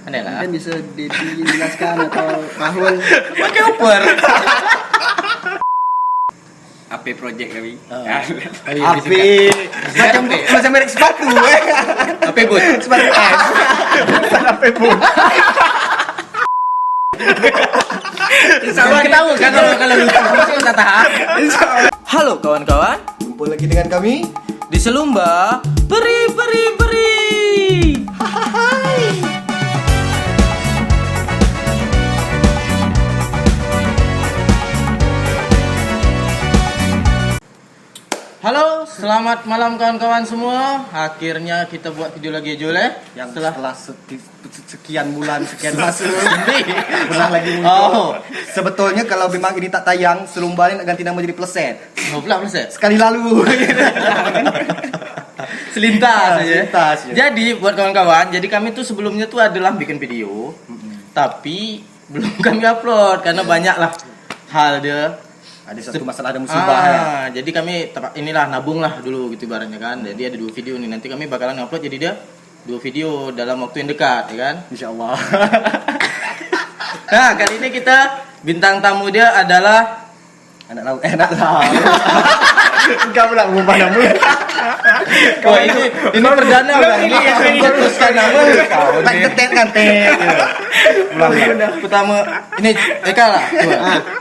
Aneh lah. Mungkin bisa dijelaskan atau Rahul. Pakai Uber. AP Project kami. AP. Macam merek sepatu. AP Boot. Sepatu S. AP pun. Jangan ketawa kan kalau lucu. Kita tahan. Halo kawan-kawan. Jumpa lagi dengan kami Di Selumba. Beri. Halo, selamat malam kawan-kawan semua. Akhirnya kita buat video lagi Jul yang setelah sekian bulan, sekian masa Benar lagi muncul. Sebetulnya kalau memang ini tak tayang, Selumba ini nak ganti nama jadi Pleset. Ngobrol plus ya? Sekali lalu. Selintas aja. Selintas, ya. Jadi buat kawan-kawan, jadi kami tuh sebelumnya tuh adalah bikin video, tapi belum kami upload karena banyak lah hal dia. Ada satu masalah, ada musibah ya. Jadi kami inilah nabung lah dulu gitu ibaratnya kan. Jadi ada 2 video nih. Nanti kami bakalan upload jadi dia 2 video dalam waktu yang dekat ya kan. Insyaallah. Nah, kali ini kita bintang tamu dia adalah Anak laut. Enggak pula ngubah nama. Wah, ini perdana udah. Ini teruskan nama. Tak tetet kan teh. Pertama ini Eka lah. Coba.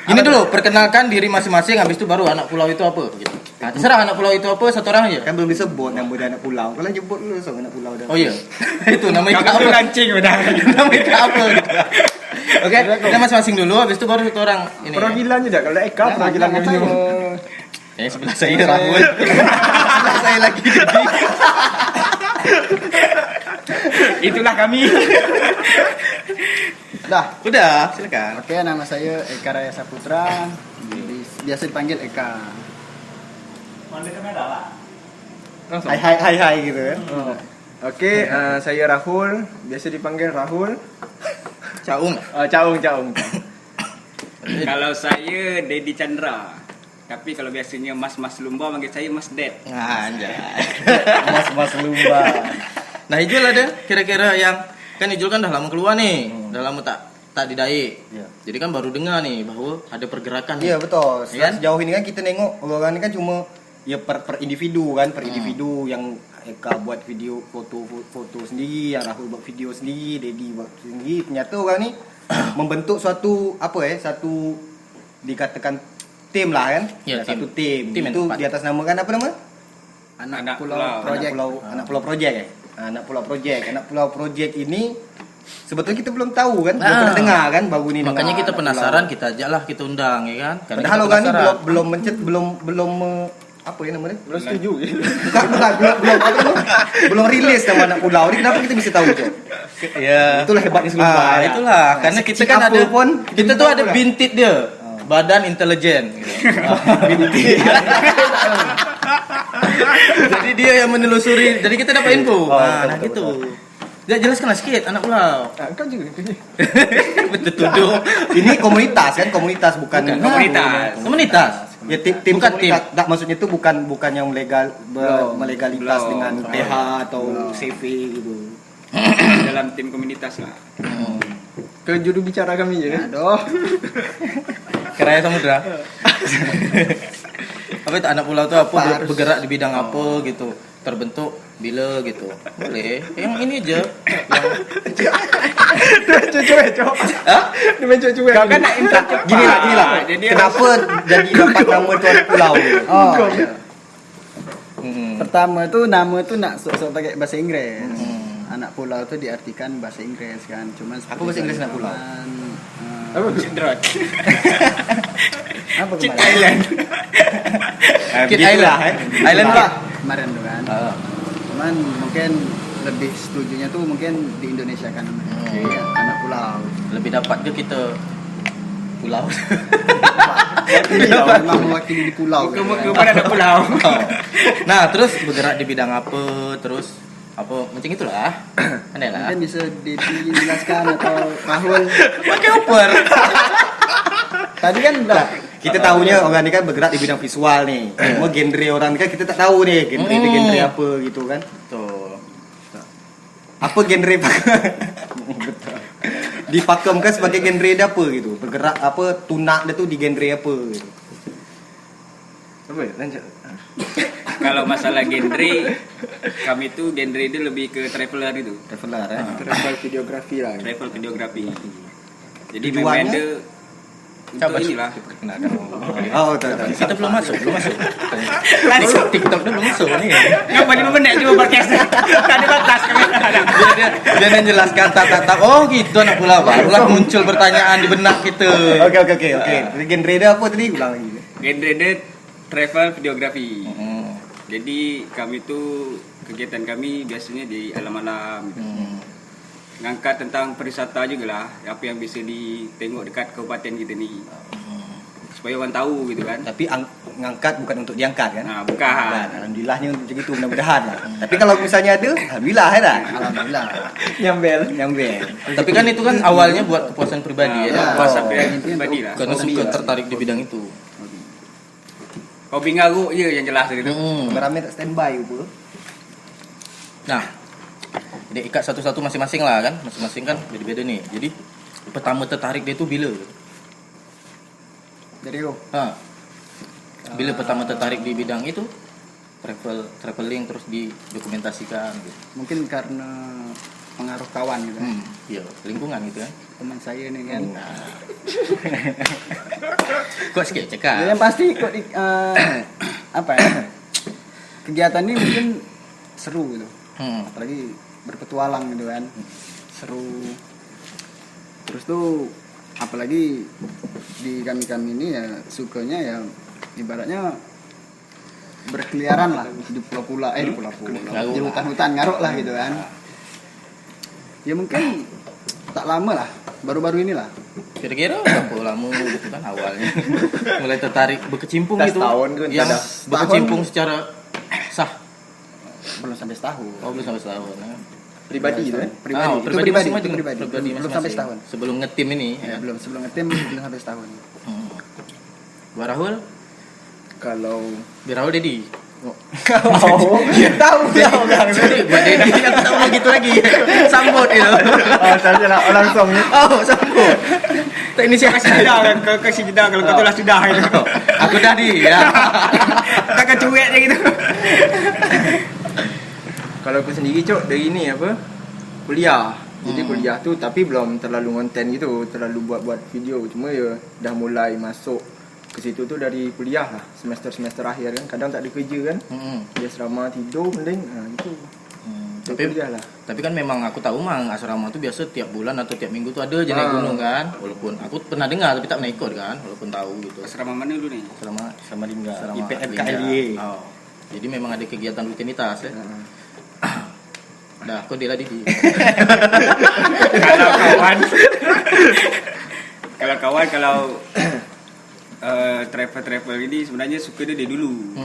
Ini dulu perkenalkan diri masing-masing, habis itu baru anak pulau itu apa gitu. Nah, terserah anak pulau itu apa, satu orang aja. Kan belum disebut nama dia anak pulau. Kalau nyebut dulu anak pulau dah. Oh iya. Itu nama Eka apa? Kancing udah. Nama Eka apa gitu. Oke, kita masing-masing dulu, habis itu baru satu orang ini. Perwakilannya dah kalau Eka perwakilannya ini. Yang sebelah saya Rahul. Sebelah saya lagi Dedi. Itulah kami. Udah, silakan. Oke, nama saya Eka Raya Saputra. Biasa dipanggil Eka. Hai gitu kan. Oke, saya Rahul, biasa dipanggil Rahul. Caung. Caung. Kalau saya Dedi Chandra. Tapi kalau biasanya Mas Lumba manggil saya Mas Ded. Anjay. Mas Lumba. Nah, Ijul ada kira-kira yang kan Ijul kan udah lama keluar nih. Udah lama tak didai. Iya. Jadi kan baru dengar nih bahwa ada pergerakan. Iya betul. Ya kan? Sejauh ini kan kita nengok orang ini kan cuma ya per individu kan, per individu yang Eka buat video foto sendiri, yang Rahul buat video sendiri, Dedi buat sendiri. Ternyata orang ni membentuk suatu satu dikatakan tim lah kan. Ya, satu tim. Tim yang Itu tepat. di atas nama kan apa nama? Anak Pulau Project. Anak Pulau Project ya. Anak Pulau Project ini sebetulnya kita belum tahu kan, belum pernah dengar kan baru ini. Makanya dengar kita Anak penasaran, Pulau. kita ajaklah, kita undang ya kan. Karena Padahal kita orang ini penasaran. belum apa ya namanya? Belum setuju. belum rilis nama anak pulau ini. Kenapa kita bisa tahu tuh? Ya. Itulah hebatnya Selumba. ya. Itulah karena kita kan ada kita tuh ada bintit dia. Badan intelijen gitu. Bintit. Jadi dia yang menelusuri. Jadi kita dapat info. Nah, gitu. Ya jelaskanlah sedikit anak pulau. Kan juga. Betul tuduh. Ini komunitas kan, komunitas bukan Komunitas. Ya tim Bukan komunitas. Tak, maksudnya itu bukan yang melegalitas Belum. dengan TH atau CV gitu. Dalam tim komunitas lah. Ke juru bicara kami je kan. Aduh. Keraya Samudra. Apa itu anak pulau itu apa? Bergerak di bidang apa gitu? Terbentuk bila gitu. Boleh. Yang ini aja. Dia main cucu. Kau kan nak Gini lah. Kenapa jadi dapat nama tu anak pulau? Pertama tu nama tu nak sok-sok pakai bahasa Inggeris. Anak pulau tu diartikan bahasa Inggris kan. Cuman Apa bahasa Inggeris anak pulau? Apa? Cendrot. Apa Kid kemarin? Island. Kid Island. Island apa? Kemarin tu kan. Cuman mungkin lebih setujunya tu mungkin di Indonesia kan. Jadi anak pulau. Lebih dapat ke kita pulau. Memang mewakili di pulau. kan. Bukan ada pulau. Nah, terus bergerak di bidang apa? Terus apa macam itulah. Aneh lah. Mungkin bisa dijelaskan atau Rahul. Pakai Uber. Tadi kan udah Kita tahunya orang ni kan bergerak di bidang visual nih. Cuma genre orang ni kan kita tak tahu nih genre apa gitu kan. Betul. Apa genre dipakemkan sebagai genre dia apa gitu. Bergerak apa tunak dia tuh di genre apa gitu. Apa ya? Lanjut. Kalau masalah genre, kami tuh genre itu lebih ke traveler itu. Traveler Travel videografi lah. Travel videografi. Jadi Tujuannya? memang ada untuk inilah. Perkenalkan. Oh, tahu. Kita belum masuk. Langsung TikTok belum masuk nih. Ngapa 5 menit cuma podcast? Tak ada batas kami. Dia menjelaskan tak. Oh gitu anak pula barulah muncul pertanyaan di benak kita. Oke. Genre dia apa tadi? Ulang lagi. Genre dia travel videografi. Hmm. Jadi kami tuh kegiatan kami biasanya di alam-alam gitu. Ngangkat tentang pariwisata juga lah, apa yang bisa ditengok dekat kabupaten kita ni. Supaya orang tahu gitu kan. Tapi ngangkat bukan untuk diangkat kan? Nah, bukan. Alhamdulillahnya untuk macam itu mudah-mudahan lah. Tapi kalau misalnya ada, alhamdulillah ya dah. Alhamdulillah. Nyambel. Tapi kan itu kan awalnya buat kepuasan pribadi ya. Pas sampai pribadi lah. Karena suka tertarik di bidang itu. Hobi ngaruk je yang jelas gitu. Ramai tak standby apa? Nah, dia ikat satu-satu masing-masing lah kan, masing-masing kan beda-beda nih. Jadi pertama tertarik dia tuh bila? Jadi Bila pertama tertarik di bidang itu, traveling terus didokumentasikan gitu. mungkin karena pengaruh kawan gitu. Iya, lingkungan gitu kan. Teman saya nih kan. Kok sikit cekak. Ya, yang pasti ikut apa ya? Kegiatan ini mungkin seru gitu. Apalagi berpetualang gitu kan. Seru. Terus tuh apalagi di kami ini ya sukanya ya ibaratnya berkeliaran lah di pulau-pulau di hutan-hutan ngaruk lah gitu kan. Ya mungkin tak lama lah, baru-baru inilah. Kira-kira berapa lama gitu kan awalnya mulai tertarik berkecimpung Dah gitu. setahun kan, Yang dah berkecimpung secara sah. Belum sampai setahun. Oh, belum sampai setahun. Ya. Pribadi itu kan? Pribadi, Oh, itu pribadi pribadi, masing-masing. itu pribadi. Pribadi Belum masing-masing. sampai setahun. Sebelum ngetim ini Ya, belum sebelum ngetim belum sampai setahun. Buat Rahul, Kalau biar Rahul Dedi. Tahu kan? Jadi buat Dedi aku tak mau gitu lagi. Sambut itu. saya lah langsung ni. Oh, sambut. Tak inisiasi. Sudah kan kau kasih jeda kalau kau tu lah sudah itu. Aku dah di ya. Takkan cuek je gitu. Kalau aku sendiri cok dari ni apa? Kuliah. Jadi kuliah tu tapi belum terlalu konten gitu, terlalu buat video. Cuma ya dah mulai masuk ke situ tu dari kuliah lah, semester akhir kan. Kadang tak ada kerja kan. Dia asrama tidur mending gitu. Tapi kuliah lah. Tapi kan memang aku tahu mang asrama tu biasa tiap bulan atau tiap minggu tu ada je naik gunung kan. Walaupun aku pernah dengar tapi tak pernah ikut kan, walaupun tahu gitu. Asrama mana dulu ni? Asrama Sama Lingga. asrama IPFKLIA. Oh. Jadi memang ada kegiatan rutinitas ya. Dah, kau dia lah Didi. Kalau kawan kalau travel ini sebenarnya suka dia dari dulu.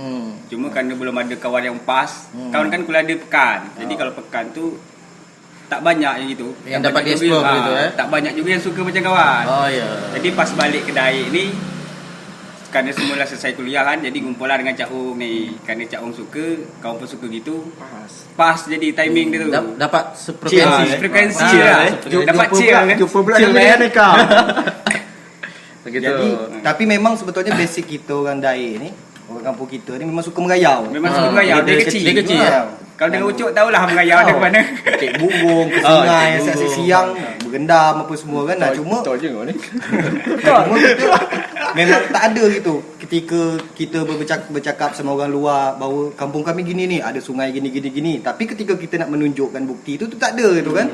Cuma kerana belum ada kawan yang pas. Kawan kan kuliah dia pekan. Jadi kalau pekan tu tak banyak yang gitu. Yang dapat banyak di-explore juga, gitu, tak banyak juga yang suka macam kawan. Oh ya. Jadi pas balik ke Daik ni, kerana semula selesai kuliah kan, jadi kumpulah dengan Cak Ong ni. Kerana Cak Ong suka, kawan pun suka gitu. Pas jadi timing dia tu. Dapat sefrekuensi. Frekuensi Ah, lah. sefrekuensi. Dapat chill kan. Jumpa pula Chill, dengan man. mereka. Begitu. Jadi, tapi memang sebetulnya basic kita orang Daik ni, orang kampung kita ni memang suka merayau. Memang suka merayau. Dia kecil. Dia kecil ya. Kalau dengan Ucuk tahulah merayau dia ke mana. Cek burung ke sungai, siang berendam apa semua kan. Nah, cuma Betul je kau ni. cuma kita memang tak ada gitu. Ketika kita bercakap sama orang luar bahawa kampung kami gini ni, ada sungai gini. Tapi ketika kita nak menunjukkan bukti tu tak ada gitu kan.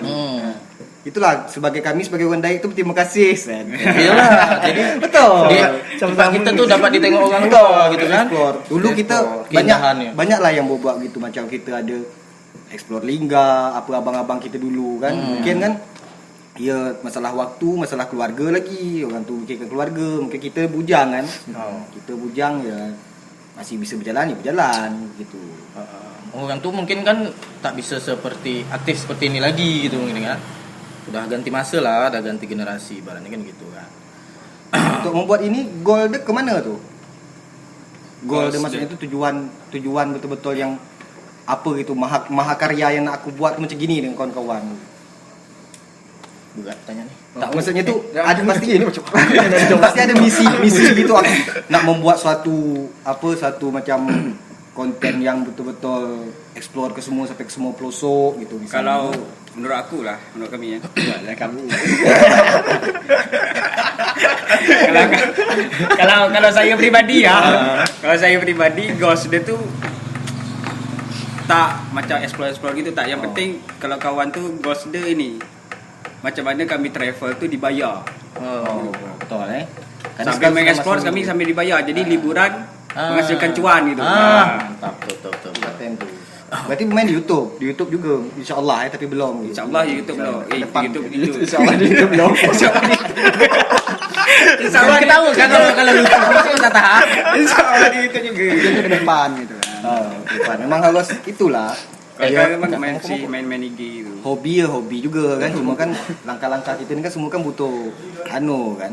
Itulah sebagai kami sebagai orang Daik tu berterima kasih kan. Iyalah. Jadi Betul. tempat kita tu dapat ditengok orang luar gitu kan. Explore. Dulu kita Keindahannya. banyaklah yang buat gitu, macam kita ada explore Lingga, apa abang-abang kita dulu kan. Mungkin kan ya masalah waktu, masalah keluarga lagi. Orang tu fikirkan keluarga, mungkin kita bujang kan. Kita bujang ya masih bisa berjalan gitu. Orang tu mungkin kan tak bisa seperti aktif seperti ini lagi gitu mungkin kan. Udah ganti masa lah, dah ganti generasi barangnya kan gitu kan. Untuk membuat ini goal dia ke mana tu? Goal dia Goals maksudnya tu tujuan betul-betul yang apa gitu, mahakarya yang nak aku buat macam gini dengan kawan-kawan. juga tanya nih. Tak, maksudnya tuh ada pasti ini macam pasti ada misi gitu nak membuat suatu macam konten yang betul-betul explore ke semua sampai ke semua pelosok gitu misalnya. Kalau menurut aku lah, menurut kami ya. kami. Kalau saya pribadi ya, kalau saya pribadi Ghost dia tuh tak macam explore gitu tak. Yang penting kalau kawan tuh Ghost dia ini macam mana kami travel tuh dibayar. Oh, betul Karena Sampai mengeksplor kami sambil dibayar. Jadi liburan menghasilkan cuan gitu. Mantap, betul. konten tuh. Berarti main di YouTube juga insyaallah tapi belum. InsyaAllah di YouTube loh. YouTube itu. Insyaallah di YouTube belum. InsyaAllah Kita tahu kan kalau lucu kita tahu. InsyaAllah di YouTube juga. Itu ke depan gitu kan. Bukan. Memang harus itulah. Kalau memang main IG itu. Hobi juga kan, cuma kan langkah-langkah kita ini kan semua kan butuh kan.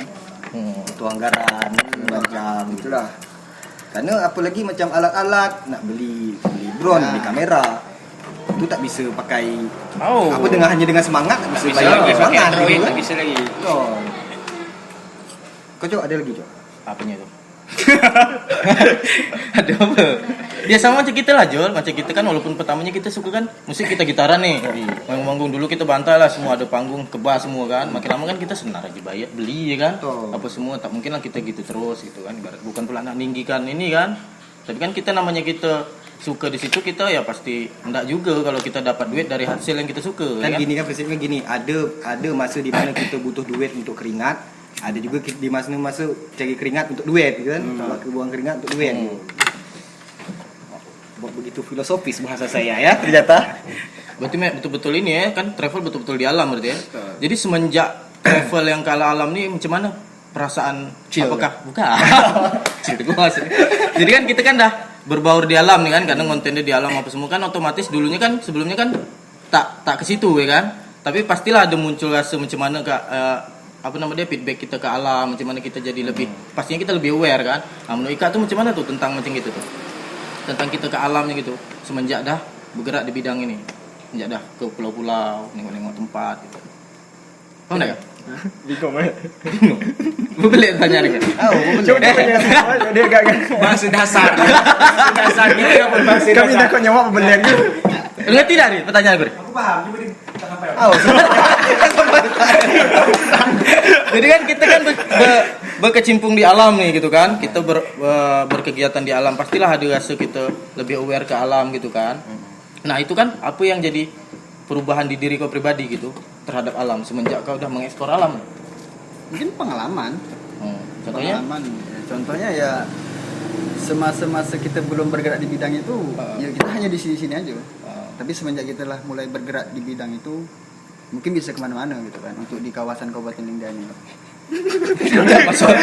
Butuh anggaran macam itulah. Karena apalagi macam alat-alat nak beli drone, beli kamera. Itu tak bisa pakai hanya dengan semangat tak bisa bayar lagi semangat pakai Android, gitu tak kan. bisa lagi. Betul. Kau Cok ada lagi Cok? Apanya itu? Ada apa? Ya sama macam kita lah Jol. Macam kita kan walaupun pertamanya kita suka kan musik, kita gitaran nih. Manggung dulu kita bantai lah, semua ada panggung, kebah semua kan. Makin lama kan kita senar aja bayar beli ya kan. Betul. Apa semua tak mungkin lah kita gitu terus gitu kan. Ibarat bukan pula nak ninggikan ini kan. Tapi kan kita namanya kita suka di situ, kita ya pasti enggak juga kalau kita dapat duit dari hasil yang kita suka Kan ya gini kan prinsipnya gini, ada masa di mana kita butuh duit untuk keringat, ada juga di masa cari keringat untuk duit gitu kan. Buang keringat untuk duit. Begitu filosofis bahasa saya ya ternyata. Berarti betul-betul ini ya kan, travel betul-betul di alam berarti ya. Jadi semenjak travel yang ke alam nih macam mana perasaan Chill, apakah bukan Chill itu gua maksud. Jadi kan kita kan dah berbaur di alam nih kan, karena kontennya di alam apa semua kan otomatis dulunya kan sebelumnya kan tak ke situ ya kan. Tapi pastilah ada muncul rasa macam mana feedback kita ke alam, macam mana kita jadi lebih pastinya kita lebih aware kan. Nah, menurut Ika tuh macam mana tuh tentang macam gitu tuh? Tentang kita ke alamnya gitu semenjak dah bergerak di bidang ini, semenjak dah ke pulau-pulau nengok-nengok tempat gitu. Tahu enggak? Bingung ya. Boleh tanya nih. Coba dia agak Bahasa dasar. Bahasa dasar gitu ya bahasa kami dasar. takut nyawa benar gitu. Ngerti dah nih pertanyaan gue. Aku paham, cuma dia tak sampai. Jadi kan kita kan berkecimpung di alam nih gitu kan. Kita berkegiatan di alam, pastilah ada rasa kita lebih aware ke alam gitu kan. Nah, itu kan apa yang jadi perubahan di diri kau pribadi gitu terhadap alam semenjak kau udah mengeksplor alam? Mungkin pengalaman. Contohnya? Contohnya ya semasa kita belum bergerak di bidang itu, ya kita hanya di sini-sini aja. Tapi semenjak kita lah mulai bergerak di bidang itu, mungkin bisa kemana-mana gitu kan, untuk di kawasan Kabupaten Linggani. Masuk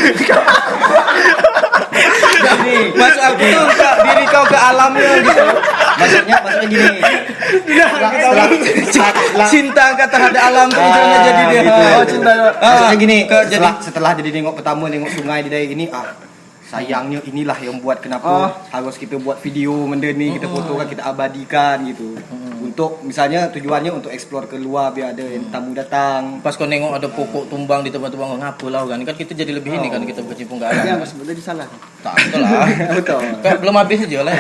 aku tuh diri kau ke alamnya gitu. Maksudnya gini. Setelah Cinta kau terhadap alam tuh misalnya jadi dia. gitu. Oh, cinta. Maksudnya gini, jadi setelah jadi nengok sungai di daerah ini, sayangnya inilah yang buat kenapa harus kita buat video benda ni, kita fotokan, kita abadikan gitu. Untuk misalnya tujuannya untuk explore keluar biar ada yang tamu datang. pas kau nengok ada pokok tumbang di tempat-tempat ngapa lah kan kita jadi lebih ini kan, kita berkecimpung ke alam. Yang sebenarnya salah. Tak betul lah. Betul. Kan belum habis aja lah.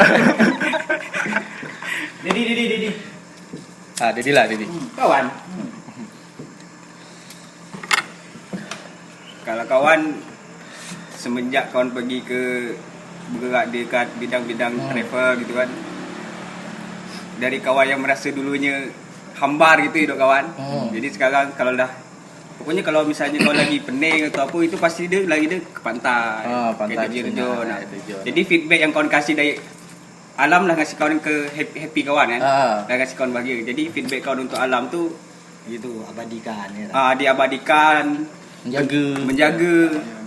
Didi. Didi lah. Kawan. Kalau kawan semenjak kawan pergi ke bergerak dekat bidang-bidang travel gitu kan, dari kawan yang merasa dulunya hambar gitu hidup kawan, jadi sekarang kalau dah pokoknya kalau misalnya kau lagi pening atau apa, itu pasti dia lagi ke pantai, Pantai ke Terjun. Terjun. Terjun. Jadi feedback yang kawan kasih dari alam lah ngasih kawan ke happy kawan kan, dah kasih kawan bahagia. Jadi feedback kawan untuk alam tu Gitu, abadikan ya. diabadikan, menjaga.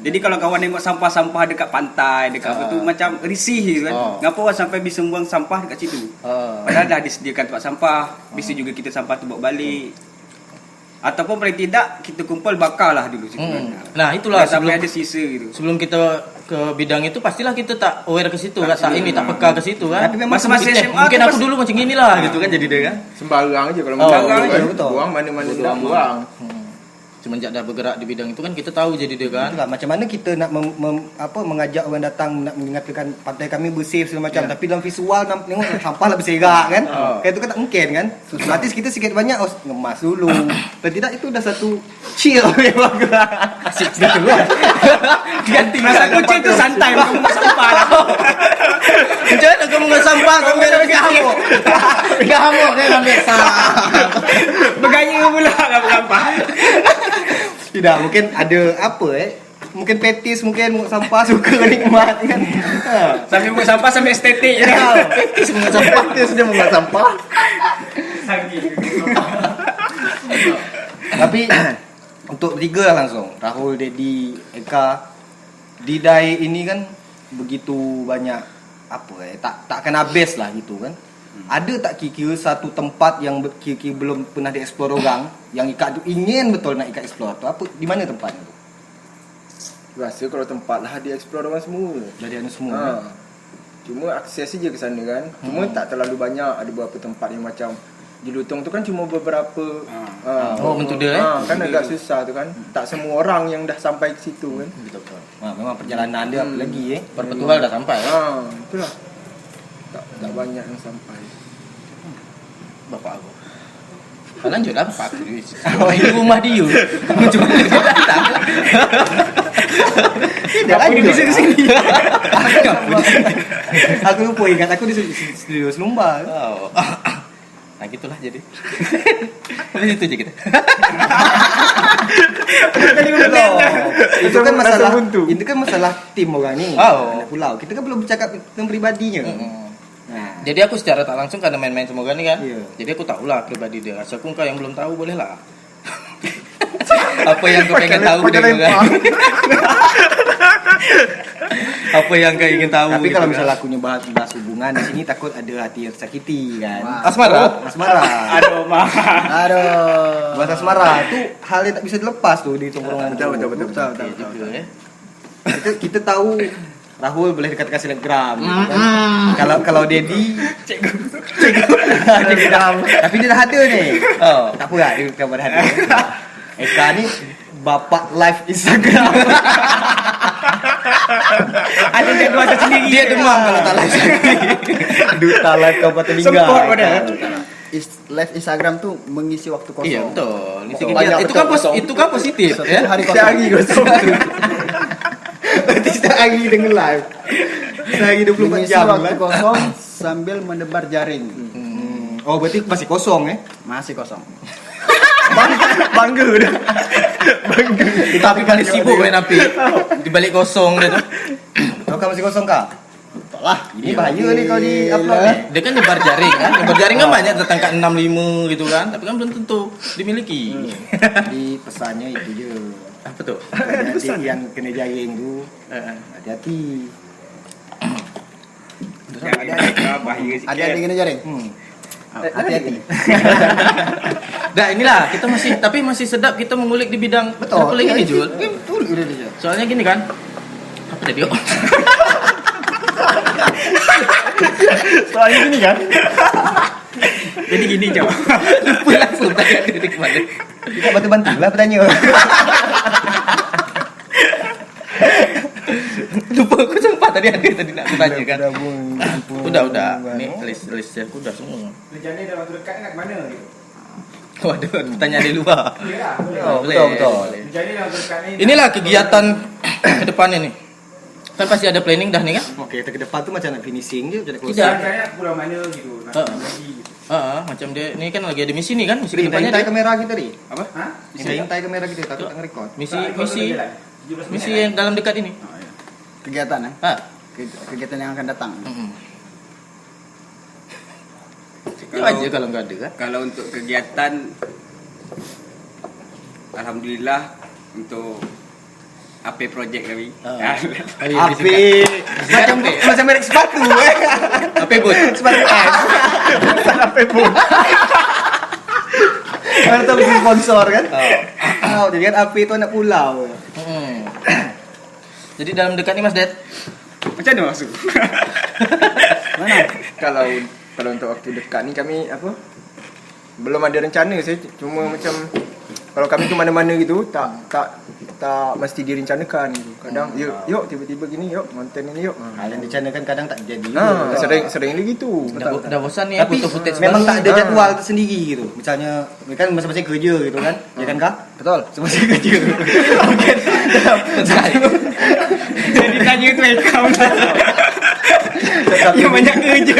Jadi kalau kawan tengok sampah-sampah dekat pantai, dekat apa tu macam risih gitu kan. Ngapa orang sampai bisa buang sampah dekat situ? Padahal dah disediakan tempat sampah, bisa juga kita sampah tu bawa balik. Ataupun paling tidak kita kumpul bakar lah dulu situ kan. Nah, itulah sampai ada sisa gitu. sebelum kita ke bidang itu pastilah kita tak aware ke situ kan, tak peka ke situ kan. Tapi memang Masa-masa SMA mungkin tu aku dulu macam inilah gitu kan, jadi dia kan. Sembarang aja kalau Oh, mau betul. buang mana-mana dia buang. semenjak dah bergerak di bidang itu kan kita tahu jadi dia kan. Itulah, macam mana kita nak mengajak orang datang nak mengatakan pantai kami bersih segala macam, tapi dalam visual tengok sampah lah berserak kan. Kayak itu kan tak mungkin kan. Artis kita sikit banyak ngemas dulu. Dan tidak itu dah satu chill memang. Asyik cerita luar. Ganti Masa kucing tu santai bukan sampah lah. Macam mana kamu nggak sampah sampai pegang hamuk? Pegang hamuk kan ambil salah. Bergaya pula kamu sampah. Tidak, mungkin ada apa mungkin petis, mungkin mungut sampah suka nikmat kan. Sambil buat sampah sambil estetik je. Petis mungut sampah, petis dia mungut sampah. Tapi untuk bertiga lah langsung, Rahul, Dedi, Eka, Didai ini kan begitu banyak tak akan habis lah gitu kan. Ada tak kira-kira satu tempat yang kira-kira belum pernah dieksplor orang yang Ika tu ingin betul nak Ika explore tu? Apa, di mana tempatnya tu? Rasa kalau tempat lah dia explore orang semua. Dari anu semua. Ha. Cuma akses je ke sana kan. Cuma tak terlalu banyak. Ada beberapa tempat yang macam di Lutong tu kan cuma beberapa. Oh, bentuk dia kan agak susah tu kan. Tak semua orang yang dah sampai ke situ kan. Betul. Memang perjalanan dia apa lagi Perpetual dah sampai. Itulah. Tak banyak yang sampai. Bapak aku. Lanjutlah bapak aku. Ini rumah dia. Macam mana dia datang? Tidak lagi di sini. Aku lupa ingat aku di studio Selumba. Oh. Nah gitulah jadi. Di situ je kita. Itu kan masalah itu kan masalah tim orang ni. Oh. Pulau. Kita kan belum bercakap tentang pribadinya. Nah, Jadi aku secara tak langsung karena main-main sama orang ni kan. Iya. Jadi aku tahulah pribadi dia. Rasa aku kau yang belum tahu boleh lah. Apa yang kau pengen tahu dari orang? Apa yang kau ingin tahu? tapi gitu kalau kan. misalnya aku bahas hubungan di sini takut ada hati yang tersakiti kan. Asmara? Asmara. Aduh, mah. Aduh. Bahasa asmara tu hal yang tak bisa dilepas tu di tongkrongan. Betul. Iya juga, ya. Kita tahu Rahul boleh dikatakan selebgram. Kalau Dedi cikgu. Tapi dia dah ada ni. Oh. Tak apa lah dia kabar ada. Eka ni bapak live Instagram. Ada jadual tersendiri. Dia demam kalau tak live. Duta live Kabupaten Lingga. Sempot pada. Live Instagram tuh mengisi waktu kosong. Iya betul. Isi Betul. kegiatan. Banyak Itu kan betul. itu kan positif ya. Satu hari kosong. Berarti sehari dengan live. Sehari 24 Mengisi jam waktu lah. kosong sambil menebar jaring. Oh berarti masih kosong Masih kosong. Bangga dah. Tapi paling sibuk main api. Di balik kosong dia tu. Kau masih kosong kah? Lah, Ini bahaya ni kau di upload Gila. ni. Dia kan nyebar jaring kan. Nyebar jaring kan banyak datang kat 65 gitu kan. Tapi kan belum tentu dimiliki. Jadi pesannya itu je. Apa tu? Hati-hati yang kena jaring tu. Hati-hati. Ada bahaya sikit. Ada yang kena jaring. Hati-hati. Dah inilah kita masih sedap kita mengulik di bidang traveling ini Jul. Betul dia. Soalnya gini kan. Apa tadi? Soalnya gini kan. Jadi gini, Cok. Lupa langsung tadi ada di kemana. Kita bantu-bantu lah bertanya. Lupa aku sempat tadi ada tadi nak aku tanya kan. Udah. Kan? Ni list aku dah semua. Rencana dalam waktu dekat nak ke mana gitu? Waduh, pertanyaan dari luar. Iyalah, boleh. Oh, betul. boleh. Rencana dalam waktu dekat ni. Inilah kegiatan ke depannya nih. Kan pasti ada planning dah nih kan? Okey, ke depan tu macam nak finishing je, macam nak Tidak. closing. Rencana pulau mana gitu. Nak lagi gitu. Macam dia ni kan lagi ada misi nih kan? Misi ke Kita depannya intai dia. kamera kita ni. Apa? Ha? Kita intai kamera kita, takut tak nge-record. Misi yang dalam dekat ini. Kegiatan kegiatan yang akan datang. Itu aja kalau nggak ada kan? Kalau untuk kegiatan, alhamdulillah untuk AP project kami. Api. Macam merek sepatu Apa bot? Sepatu S. Bukan api pun. Mana tahu mesti sponsor kan? Oh, jadi kan api tu anak pulau. Jadi dalam dekat ni Mas Dad. Macam mana masuk? Mana? Kalau untuk waktu dekat ni kami belum ada rencana sih, cuma macam kalau kami ke mana-mana gitu tak mesti direncanakan gitu. Kadang yuk tiba-tiba gini, yuk konten ini yuk. Hal yang dicanakan kadang tak jadi. Sering gitu. Dah bosan nih Tapi foto footage memang baru. tak ada jadual tersendiri gitu. Misalnya kan masing-masing kerja gitu kan. Ya kan Kak? Betul. Masing-masing kerja. Mungkin Jadi tanya itu account. Yang banyak kerja.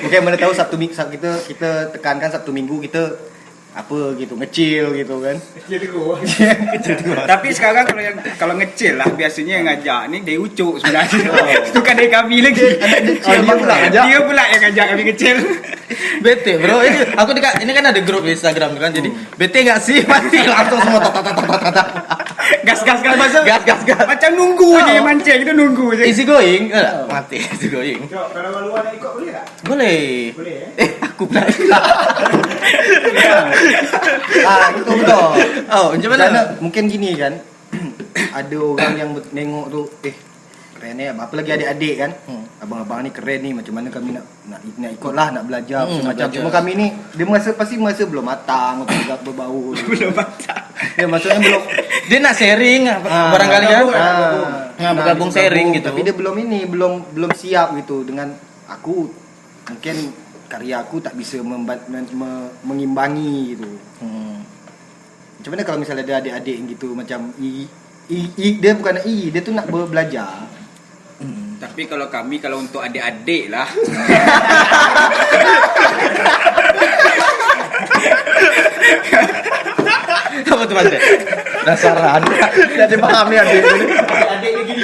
mungkin mana tahu Sabtu minggu kita tekankan Sabtu Minggu kita apa gitu ngecil gitu kan. Tapi sekarang kalau ngecil lah biasanya yang ngajak ni dia ucuk sebenarnya. Itu kan dari kami lagi. Dia pula yang ngajak kami kecil. Bete bro, ini kan ada grup di Instagram kan, jadi bete nggak sih pasti langsung semua tata. Gas masa. Gas. Macam nunggu aja yang mancing itu nunggu aja. Easy going, mati easy going. Kalau maluan nak ikut boleh tak? Boleh. Aku pula. Itu betul. Oh, macam mana? Mungkin gini kan. Ada orang yang nengok tu keren ni, apa lagi adik-adik kan. Abang-abang ni keren ni, macam mana kami nak ikut lah, nak belajar macam. Cuma kami ni dia pasti merasa belum matang untuk juga berbau. Belum matang. Ya maksudnya belum Dia nak sharing barangkali kan. Bergabung sharing gitu. Tapi dia belum siap gitu dengan aku. Mungkin karya aku tak bisa mengimbangi gitu. Macam mana kalau misalnya ada adik-adik yang gitu macam dia bukan dia tu nak belajar. Tapi kalau kami kalau untuk adik-adik lah. Apa tu Bante? Dasaran. Jadi paham ni adik ni. Adik ni gini.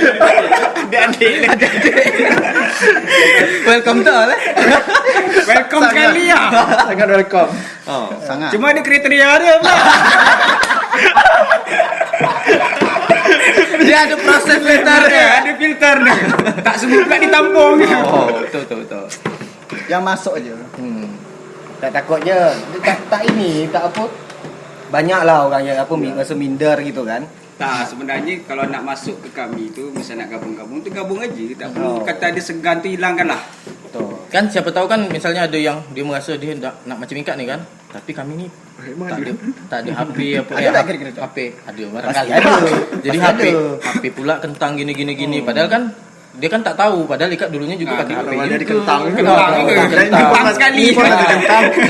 Adik. Welcome to lah. Welcome sekali ya. Sangat welcome. Sangat. Cuma ada kriteria dia pula. Dia ada proses filter dia. Ada filter dia. Tak semua pula ditampung. Oh, betul. Yang masuk aja. Tak takutnya tak apa. Banyaklah orang yang rasa minder gitu kan. Tak, sebenarnya kalau nak masuk ke kami tu, misalnya nak gabung-gabung tu gabung aja. Tak perlu kata ada segan tu hilangkan lah. Betul. Kan siapa tahu kan misalnya ada yang dia merasa dia nak macam Ikat ni kan. Tapi kami ni tak ada HP apa Ada tak kira-kira tu? HP ada barangkali. Pasti ada. Jadi Pasti HP pula kentang gini. Padahal kan dia kan tak tahu, padahal Ikat dulunya juga pakai HP. kalau dia dikentang. Kentang sekali.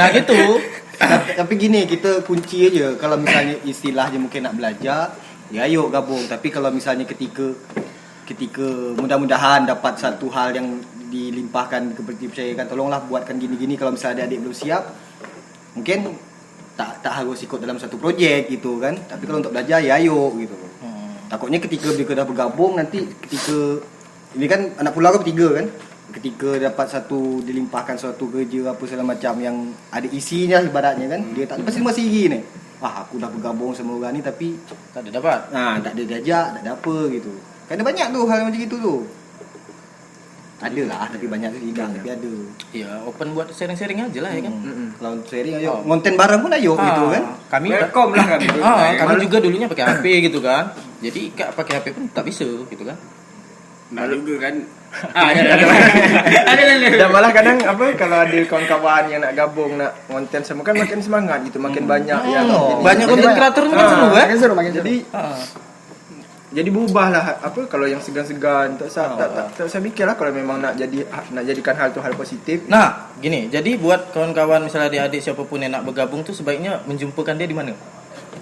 Nah gitu. Tapi gini, kita kunci aja. Kalau misalnya istilahnya mungkin nak belajar, ya ayo gabung. Tapi kalau misalnya ketika mudah-mudahan dapat satu hal yang dilimpahkan kepercayaan, tolonglah buatkan gini-gini. Kalau misalnya adik belum siap, mungkin tak harus ikut dalam satu projek gitu kan. Tapi kalau untuk belajar ya ayo gitu. Takutnya ketika mereka dah bergabung nanti ketika ini kan anak pulau kan bertiga kan. Ketika dapat dilimpahkan suatu kerja apa segala macam yang ada isinya ibaratnya kan, dia tak pasti masih iri ni. Aku dah bergabung sama orang ni tapi Tak ada dapat. tak ada diajak, tak ada apa gitu. Kan ada banyak tu hal macam itu tu. Ada lah tapi banyak tu tidak tapi ada. Ya, open buat sharing-sharing aja lah ya kan. Kalau sharing ayo, konten bareng pun ayo gitu kan. Kami Welcome lah kami tu. kami juga dulunya pakai HP gitu kan. Jadi Ikat pakai HP pun tak bisa gitu kan. Nak juga kan. Dan malah kadang kalau ada kawan-kawan yang nak gabung nak konten sama kan makin semangat gitu, makin banyak yang Banyak konten kreator ni kan seru Makin seru, makin seru. jadi berubah lah kalau yang segan-segan tak usah mikir lah kalau memang nak jadikan hal tu hal positif. Nah, gini. Jadi buat kawan-kawan misalnya adik-adik siapapun yang nak bergabung tu sebaiknya menjumpakan dia di mana?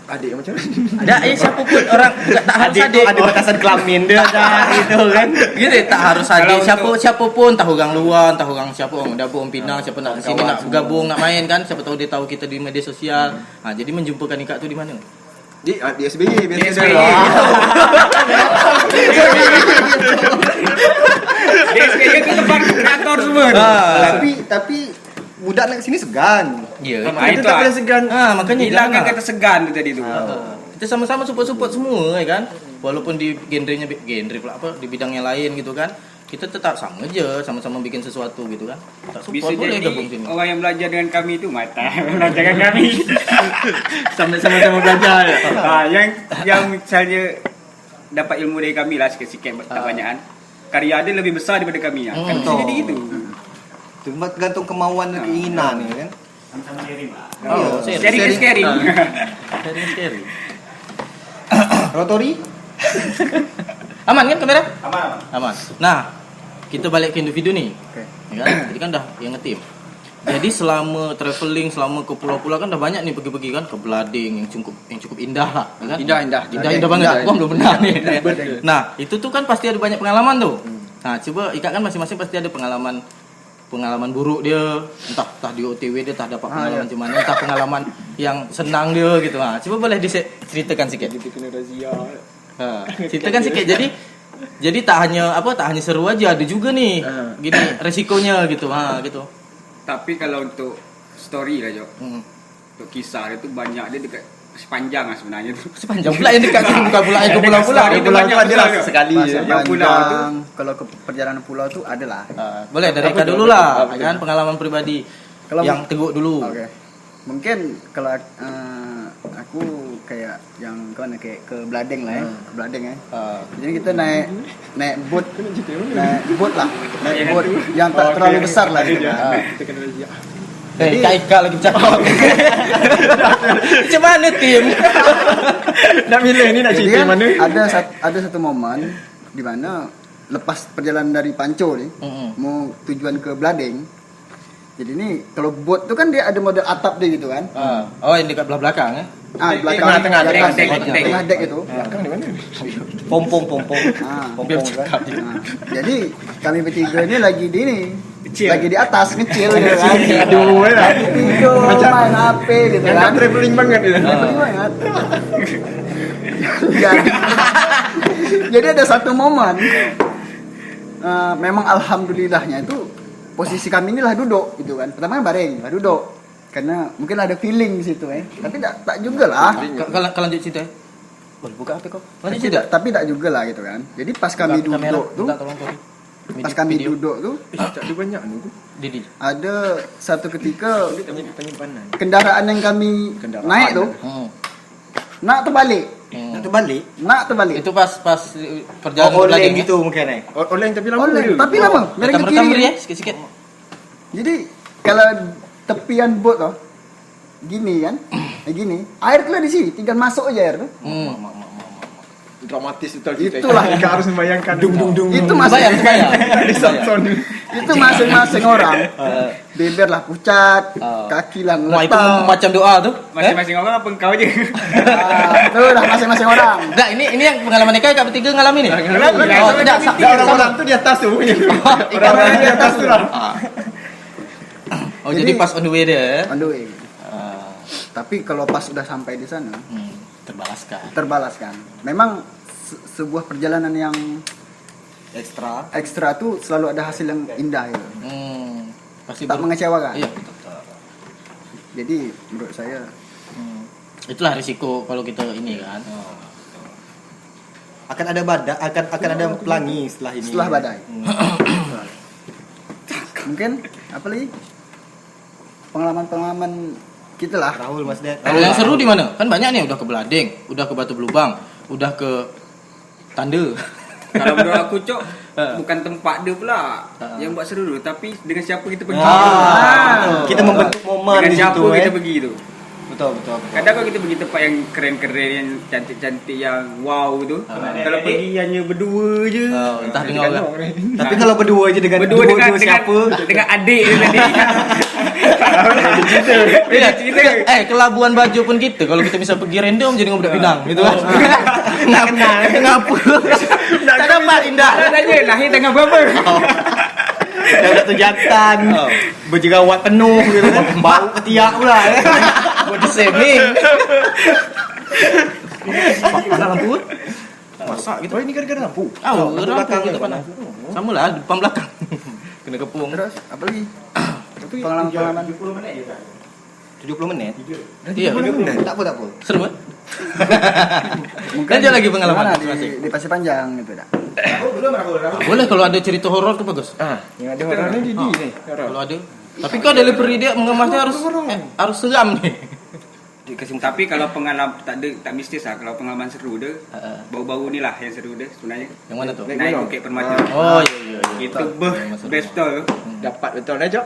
Adik macam Ada siapapun orang tak harus adik. Ada batasan kelamin dia dah gitu kan. Gitu tak harus adik siapapun, tahu orang luar, tahu orang siapa orang Dapur, orang Pinang, siapa nak sini nak bergabung, nak main kan, siapa tahu dia tahu kita di media sosial. Jadi menjumpakan Ikat tu di mana? di SBY biasa Dia tu tempat kreator semua. Tapi budak nak sini segan. Ya. Itu tak boleh segan. Makanya hilangkan jangan. kata segan tu tadi tu. Kita sama-sama support semua kan. Walaupun di genre pula di bidang yang lain gitu kan. Kita tetap sama aja, sama-sama bikin sesuatu gitu kan. Tak Bisa support boleh jadi gabung sini. orang yang belajar dengan kami tu mata belajar dengan kami. Sama-sama belajar. Yang misalnya dapat ilmu dari kami lah sikit-sikit tak banyakan. Karya dia lebih besar daripada kami kan. Bisa jadi gitu. Tergantung kemauan dan keinginan ni kan. Sama-sama sharing lah. Oh, Sharing is caring. Sharing. Rotori? Aman kan kamera? Aman. Aman. Nah, kita balik ke individu nih. Oke. Ya kan? Jadi kan dah yang ngetim. Jadi selama traveling, selama ke pulau-pulau kan dah banyak nih pergi-pergi kan ke Blading yang cukup indah lah, ya kan? Indah banget. Gua belum pernah nih. Nah, itu tuh kan pasti ada banyak pengalaman tuh. Nah, coba Ika kan masing-masing pasti ada pengalaman buruk dia, entah di OTW dia entah dapat pengalaman macam mana, entah pengalaman yang senang dia gitu. Nah, coba boleh diceritakan sikit. Kena razia. Ceritakan sikit. Jadi tak hanya seru aja, ada juga nih gini resikonya gitu. Gitu. Tapi kalau untuk story lah Jo, Hmm. untuk kisah itu banyak dia dekat sepanjang lah sebenarnya tu. Sepanjang pula yang dekat sini bukan pula yang ke pulau-pulau. Story tu banyak adalah betul, Jo. sekali Masa Yang pulau panjang, kalau ke perjalanan pulau tuh ada lah. Boleh dari Eka dulu lah, kan pengalaman pribadi Kalau yang Teguk dulu. Oke. Mungkin kalau aku kayak yang kemana kayak ke Blading lah ya, ke Blading ya. Jadi kita naik boat lah, naik boat yang tak terlalu besar lah gitu. Kita kena razia. Eka lagi bercakap. Macam mana tim? Nak milih ni nak Jadi cerita kan mana? ada satu momen di mana lepas perjalanan dari Panco nih, mau tujuan ke Blading. Jadi ni kalau boat tu kan dia ada model atap dia gitu kan. Oh, yang dekat belah belakang ya. Di belakang tengah, di atas, dek. tengah dek itu. Belakang di mana? Pompong. Biar bercakap dia. Jadi kami bertiga ni lagi di ni. Lagi di atas ngecil gitu kan. Tidur lah. Lagi tidur Macam- main HP gitu Yang kan. nak travelling banget dia. Travelling banget. Jadi ada satu momen memang alhamdulillahnya itu posisi kami inilah duduk gitu kan. Pertama kan baring, lah duduk. Karena mungkin ada feeling di situ Tapi tak juga lah. Kalau lanjut cerita. Boleh buka HP kau? Lanjut cerita. Tapi tak juga lah gitu kan. Jadi pas kami Buka kamera, duduk tuh, minta tolong kau. pas kami duduk tuh Tak ada banyak ni tu. Didi. ada satu ketika Tanya panan. kendaraan yang kami naik tuh nak terbalik. Nak terbalik. Nak terbalik. Itu pas perjalanan ke Oleng Blading, ya? gitu mungkin Oleh tapi lama Oleh, dia. tapi lama. Mereka Rekam-rekam beri kiri. ya sikit-sikit. Jadi kalau tepian bot tuh gini kan, gini, air keluar di sini, tinggal masuk aja air tuh. Dramatis itu. Itulah. Kita harus membayangkan. Dung. Itu Bayang. Di Samson. itu masing-masing orang. Beber lah pucat, kaki lah Wah, itu ngeletak. macam doa tuh. Masing-masing orang apa engkau je? Tuh lah masing-masing orang. Enggak, ini yang pengalaman Eka bertiga ngalamin nih. Oh, tidak. Dah orang-orang tu di atas tu. Orang-orang di atas tu lah. Oh, jadi pas on the way dia. Ya? On the way. Tapi kalau pas sudah sampai di sana, Terbalaskan. terbalaskan. Memang sebuah perjalanan yang Ekstra. tuh selalu ada hasil yang indah gitu. Pasti Tak mengecewakan. Iya. Jadi menurut saya Itulah risiko kalau kita ini kan. Akan ada badai, akan ada pelangi setelah ini. setelah badai. Mungkin apa lagi? Pengalaman-pengalaman kita lah. Rahul Mas Dad. Kalau yang seru di mana? Kan banyak nih, udah ke Blading, udah ke Batu Belubang, udah ke Tanda. Kalau menurut aku Cok, bukan tempat dia pula yang buat seru tu, tapi dengan siapa kita pergi. Kita membentuk momen Dengan di siapa situ kita pergi tu. Betul. Kadang kalau kita pergi tempat yang keren-keren, yang cantik-cantik, yang wow tu, kalau pergi hanya berdua je. Entah dengar kan. Tapi kalau berdua je dengan Berdua dengan siapa? dengan adik dia tadi. Iya, ke Labuan Bajo pun gitu. Kalau kita bisa pergi random jadi ngobrol Pinang gitu kan. Enggak kenal. Ngapa? Tak dapat indah. Ada tanya lahir tanggal berapa? Dah ada jantan. Berjerawat penuh gitu kan. Bau ketiak pula. Body shaming. Panas lampu. Masak gitu. Oh ini gara-gara lampu. Lampu belakang kita panas. Sama lah depan belakang. Kena kepung. Terus apa lagi? Pengalaman-pengalaman 70 menit. Iya. Tak apa. Seru kan? Kan dia lagi pengalaman Mana masing-masing. di Pasir Panjang gitu dah. Boleh kalau ada cerita horor tuh bagus. Yang ada orang ni ni. Kalau ada. Tapi kau delivery dia mengemasnya harus seram nih. kesimpulan. Tapi kalau pengalaman tak mistis lah. Kalau pengalaman seru deh, bau-bau ni lah yang seru deh sebenarnya. Yang mana tuh? Naik Bukit Permata. Oh iya. Itu best tau. Dapat betul dah, Cok.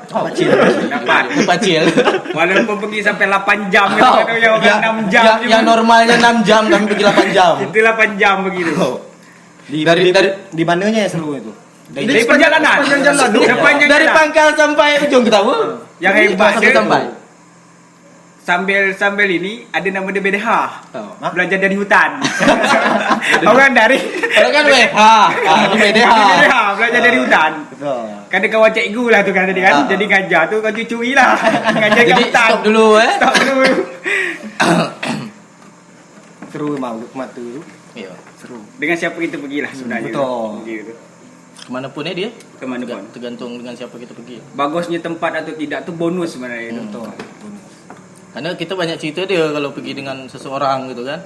Dapat. Itu pacil. Walaupun pergi sampai 8 jam gitu, kan, yang orang 6 jam je. yang normalnya 6 jam kami pergi 8 jam. Itu 8 jam begitu. Di mananya yang seru itu? Dari perjalanan. Sepanjang jalan. Sepanjang Dari jalan. pangkal sampai ujung kita. Yang hebat dia sampai. Sambil ini ada nama dia BDH. Oh. Belajar dari hutan. Orang dari Kalau kan WH, ini BDH. BDH belajar dari hutan. Betul. Kan dia kawan cikgu lah tu kan tadi kan. Jadi ngajar tu kau cucui lah. Ngajar kat Jadi hutan. stop dulu Stop dulu. Seru memang Bukit Permata tu. Iya. Seru. Dengan siapa kita pergilah sebenarnya. Betul. Gitu. Kemana pun dia. Kemana pun. Tergantung dengan siapa kita pergi. Bagusnya tempat atau tidak tu bonus sebenarnya itu. Betul. Karena kita banyak cerita dia kalau pergi dengan seseorang gitu kan.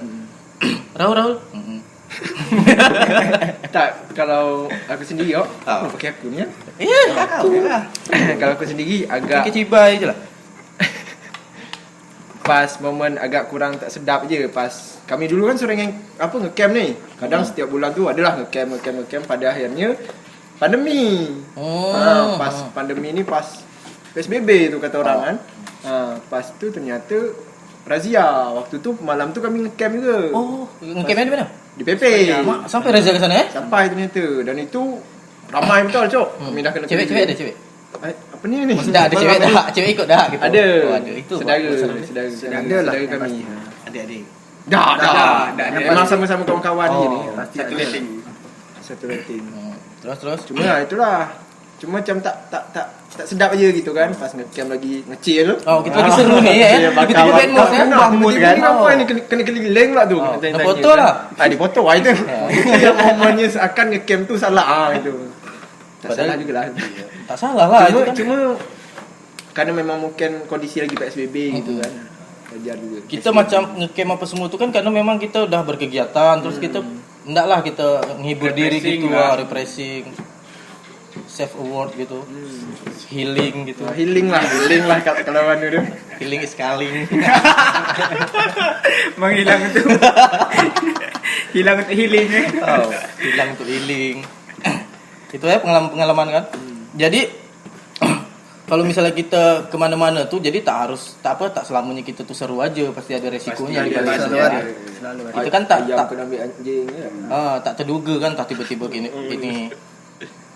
Rahul. Tak, kalau aku sendiri, pakai aku ni ya. Iya, aku. Kalau aku sendiri agak Pakai cibai je lah. pas momen agak kurang tak sedap je pas kami dulu kan sering yang ngecamp ni. Kadang setiap bulan tu adalah ngecamp pada akhirnya pandemi. Pas pandemi ni pas PSBB tu kata orang kan. Pas tu ternyata razia. Waktu tu malam tu kami ngecamp juga. Oh, ngecamp di mana? Di PP. Sampai Reza ke sana Sampai ternyata dan itu ramai betul, Cok. Kami dah kena Cewek-cewek ada cewek. Apa ni ni? Dah ada cewek dah. Cewek ikut dah gitu. Ada. Oh, ada. Itu saudara Ada lah. kami. Adik-adik. Dah. Memang sama-sama kawan-kawan Oh. ni. Satu rating. Satu rating. Terus. Cuma itulah. Cuma macam tak sedap aja gitu kan pas ngecamp lagi ngecil. Oh, kita lagi seru ni ya. Tiba-tiba bad mood kan. mood kan. Apa ni kena keliling pula tu. Oh, Tanya-tanya dah foto kan. lah. Dipoto itu. Yang momennya seakan ngecamp tu salah itu. Tak salah juga lah. Tak salah lah itu kan. Cuma karena memang mungkin kondisi lagi PSBB gitu kan. Wajar juga. Kita macam ngecamp apa semua tu kan karena memang kita udah berkegiatan terus kita hendaklah kita menghibur diri Refreshing gitu lah. refreshing. Self award gitu. Healing gitu. Healing lah kalau mana tu. Healing is calling. Menghilang tu. Hilang untuk healing eh. Oh, hilang untuk healing. Itu ya pengalaman kan. Jadi kalau misalnya kita kemana-mana tuh jadi tak selamanya kita tuh seru aja, pasti ada resikonya di balik Pasti sana. ada. Selalu ada. Itu kan tak kena ambil anjing ya. tak terduga kan, tak tiba-tiba ini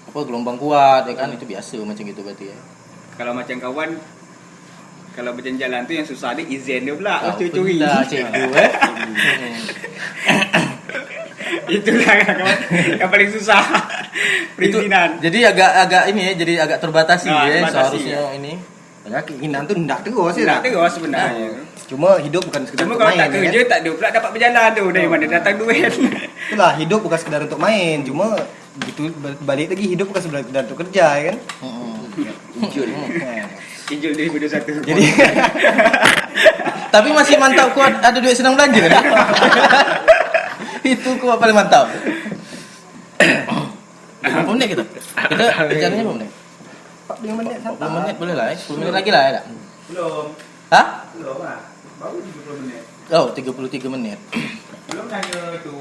apa gelombang kuat ya kan, itu biasa macam gitu berarti ya. Kalau macam kawan kalau berjalan tu yang susah dia izin dia pula Oh, curi-curi. pula cikgu Itulah kawan yang paling susah. Perizinan. Jadi agak ini ya, jadi agak terbatasi Nah, ya terbatasi, seharusnya ya. ini. Padahal keinginan tu hendak terus je Tak lah. terus sebenarnya. Cuma hidup bukan sekedar Cuma untuk kalau main. tak kerja tak ada pula dapat berjalan tu. Dari mana datang duit. Itulah hidup bukan sekedar untuk main. Cuma gitu balik lagi hidup bukan sekedar untuk kerja ya kan. Injil 2021. Jadi Tapi masih mantap kuat ada duit senang belanja kan? Itu kuat paling mantap. Berapa menit kita? Kita rencananya berapa menit? 45 menit 40 menit boleh lah 10 menit lagi lah ya tak? Belum. Hah? Belum lah. Baru 30 menit. Oh 33 menit. Belum tanya tu.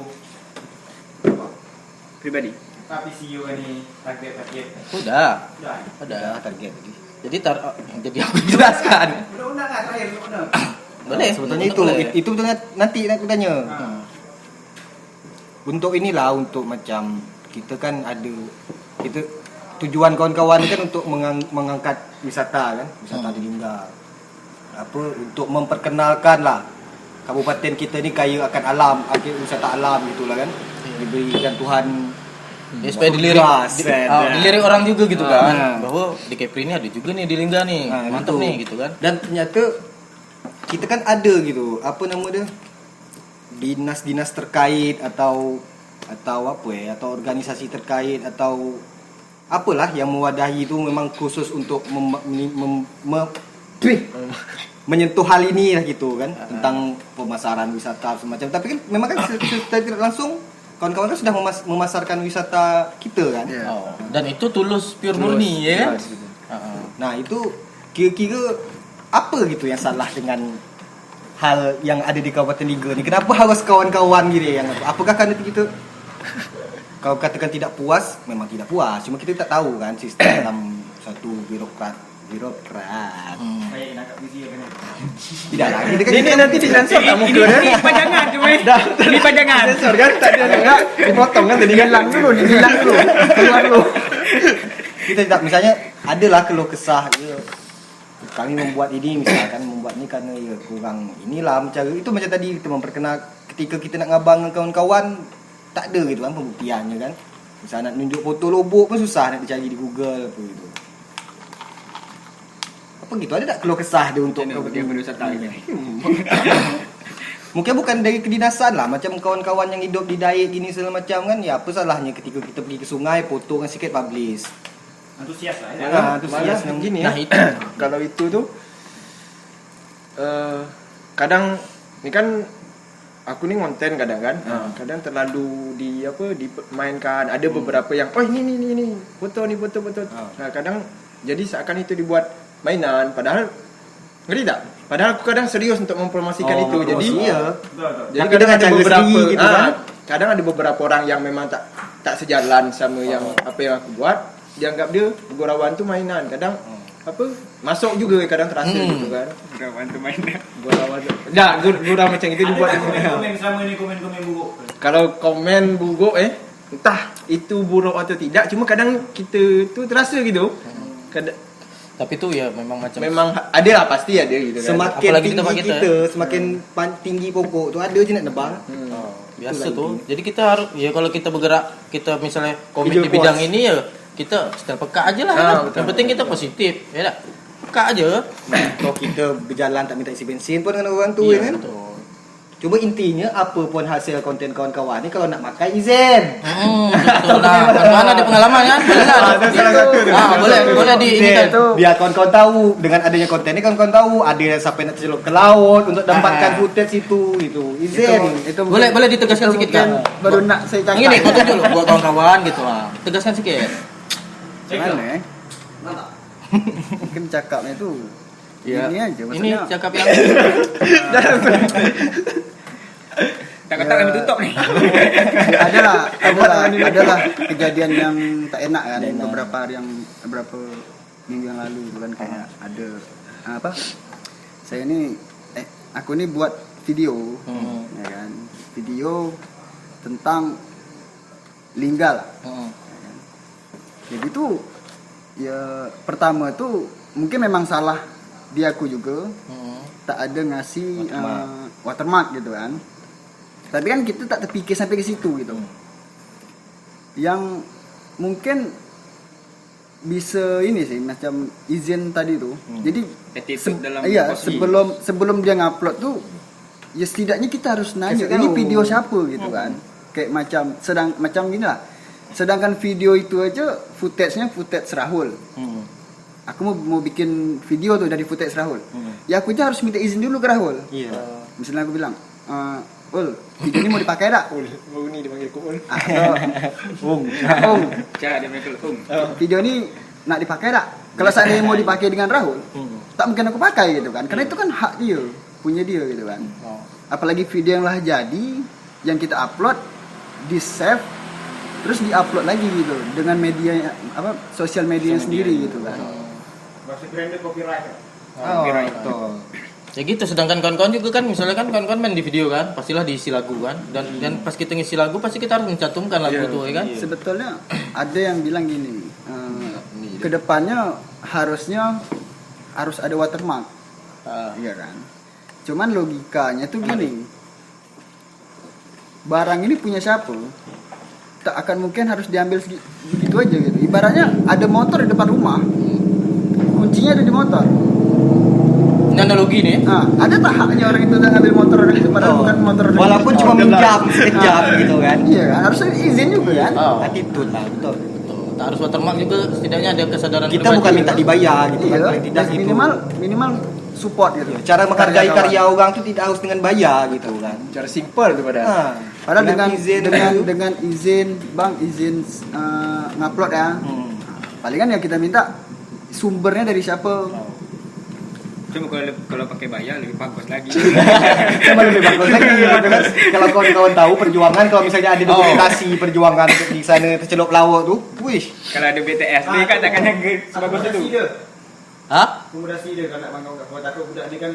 Pribadi. Tapi CEO ni target. Udah. Dah. Udah. target tadi. Jadi jadi aku jelaskan. Undang-undang lah terakhir undang. Boleh. Sebetulnya boleh. itu betulnya nanti aku tanya. Hmm. Untuk inilah untuk macam kita kan ada kita tujuan kawan-kawan ni kan untuk mengangkat wisata kan, wisata di Lingga. Apa untuk memperkenalkan lah kabupaten kita ni kaya akan alam, wisata alam gitulah kan. Diberikan Tuhan Ya, supaya dilirik, Gas, dilirik orang juga gitu kan, Ah. bahwa di Kepri ini ada juga nih di Lingga nih, mantap gitu. nih gitu kan. Dan ternyata kita kan ada gitu, apa nama dia? Dinas-dinas terkait atau apa ya, atau organisasi terkait atau apalah yang mewadahi itu memang khusus untuk menyentuh hal ini lah gitu kan, tentang pemasaran wisata semacam. Tapi kan memang kan secara tidak langsung kawan-kawan kan sudah memasarkan wisata kita kan. Oh. Dan itu tulus pure murni ya kan. Nah itu kira-kira apa gitu yang salah dengan hal yang ada di Kabupaten Liga ni? Kenapa harus kawan-kawan gini yang apakah karena kita kau katakan tidak puas, memang tidak puas. Cuma kita tak tahu kan sistem dalam satu birokrat. Kayak nak busy apa ni? Tidak lah. Kita kan Ini nanti disensor tak muka dia. Ini pajangan tu weh. Ini pajangan. Sensor kan tak ada enggak dipotong kan tadi kan. Hilang dulu. Keluar dulu. kita tidak, misalnya adalah keluh kesah ya, kami membuat ini misalkan membuat ni karena ya kurang inilah cara itu macam tadi kita memperkenal ketika kita nak ngabang dengan kawan-kawan tak ada gitu kan pembuktiannya kan. Misalnya nak tunjuk foto lobok pun susah nak dicari di Google apa gitu. Apa gitu ada tak keluh kesah dia untuk Dia berwisata ni. mungkin bukan dari kedinasan lah, macam kawan-kawan yang hidup di Daik gini segala macam kan, ya apa salahnya ketika kita pergi ke sungai foto kan sikit publish. Antusias lah ya. Antusias Malah yang gini Nah ya. itu Kalau itu tuh kadang ni kan aku ni konten kadang kan. Kadang terlalu dimainkan. Ada beberapa yang ini foto. Nah, kadang jadi seakan itu dibuat mainan padahal ngerti tak? Padahal aku kadang serius untuk mempromosikan itu. Jadi iya. jadi Tapi kadang dengan ada cara beberapa sendiri gitu kan. kadang ada beberapa orang yang memang tak sejalan sama yang apa yang aku buat, dianggap dia gurauan tu mainan. Kadang apa masuk juga kadang terasa gitu kan. Gurauan tu mainan. Gurauan tu. Dah gurau macam itu dibuat. Komen selama ni komen-komen buruk. Kalau komen buruk entah itu buruk atau tidak, cuma kadang kita tu terasa gitu. Kadang tapi tu ya memang macam memang ada lah, pasti ada gitu kan. Semakin Apalagi tinggi tempat kita, kita, semakin tinggi pokok tu ada je nak nebang. biasa Itulah tuh. intinya. Jadi kita harus ya kalau kita bergerak, kita misalnya komen Video di bidang post. ini ya kita setel peka aja lah. Kan? betul. Yang penting kita positif, ya tak? Peka aja. Kalau kita berjalan tak minta isi bensin pun dengan orang tu ya kan. betul. Cuma intinya apa pun hasil konten kawan-kawan ni kalau nak makan izin. Betul lah. Mana ada pengalaman kan? Boleh lah. Boleh di ini kan. Biar kawan-kawan tahu dengan adanya konten ni kawan-kawan tahu ada siapa yang nak tercelup ke laut untuk dapatkan footage itu gitu. Izin. Itu Boleh ditegaskan sikit kan? Baru nak saya cakap. Yang ini kau tunjuk buat kawan-kawan gitu lah. Tegaskan sikit. Mana mungkin cakapnya tu ini aja Ini maksudnya. cakap yang Tak kami tutup ni. adalah kejadian yang tak enak kan beberapa minggu yang lalu itu kan kayak ada apa saya ni aku ni buat video ya kan, video tentang Linggal. Jadi tu ya pertama tu mungkin memang salah di aku juga, tak ada ngasih watermark gitu kan. Tapi kan kita tak terfikir sampai ke situ gitu. Yang mungkin bisa ini sih macam izin tadi tu. Jadi Attitude dalam iya, posting. sebelum dia ngupload tu ya setidaknya kita harus nanya Kasih ini tahu. video siapa gitu kan. Kayak macam gini lah. Sedangkan video itu aja footage-nya footage Rahul. Aku mau bikin video tuh dari footage Rahul. Ya aku aja harus minta izin dulu ke Rahul. Iya. Misalnya aku bilang, Ul, video ini mau dipakai tak? Baru ni dia panggil Ul. Om, Cara dia mereka lekum. video ini nak dipakai tak? Kalau seandainya mau dipakai dengan Rahul, tak mungkin aku pakai gitu kan. Karena itu kan hak dia, punya dia gitu kan. Apalagi video yang lah jadi, yang kita upload, di save, terus diupload lagi gitu dengan media sosial media sendiri gitu kan. Masuk branded copyright. Betul. ya gitu. Sedangkan kawan-kawan juga kan misalnya kan kawan-kawan main di video kan, pastilah diisi lagu kan. Dan pas kita ngisi lagu pasti kita harus mencantumkan lagu itu ya kan. Sebetulnya ada yang bilang gini, kedepannya harusnya harus ada watermark, iya kan. Cuman logikanya tuh gini, barang ini punya siapa? Tak akan mungkin harus diambil begitu aja gitu. Ibaratnya ada motor di depan rumah, kuncinya ada di motor. Ini analogi nih. Ada tak haknya orang itu udah ngambil motor orang itu padahal bukan motor orang itu? Walaupun cuma minjam sekejap gitu kan. Iya kan, harusnya izin juga kan. Attitude lah, betul. Tak harus watermark juga, setidaknya ada kesadaran Kita bukan minta dibayar gitu kan. Iya, Paling tidak dan gitu. minimal support gitu. Cara menghargai Karya karya orang tu tidak harus dengan bayar gitu kan. Cara simple tu padahal. Padahal dengan izin dengan izin bang izin ngupload ya. Palingan yang kita minta sumbernya dari siapa. Cuma kalau pakai bayar lebih bagus lagi. Cuma lebih bagus lagi gitu kan. Kalau kawan-kawan tahu perjuangan, kalau misalnya ada dokumentasi perjuangan di sana tercelup lawak tu, wih. Kalau ada BTS dia katakannya sebagus itu. Hah? Akomodasi dia kalau nak bangkau kat kau takut budak ni kan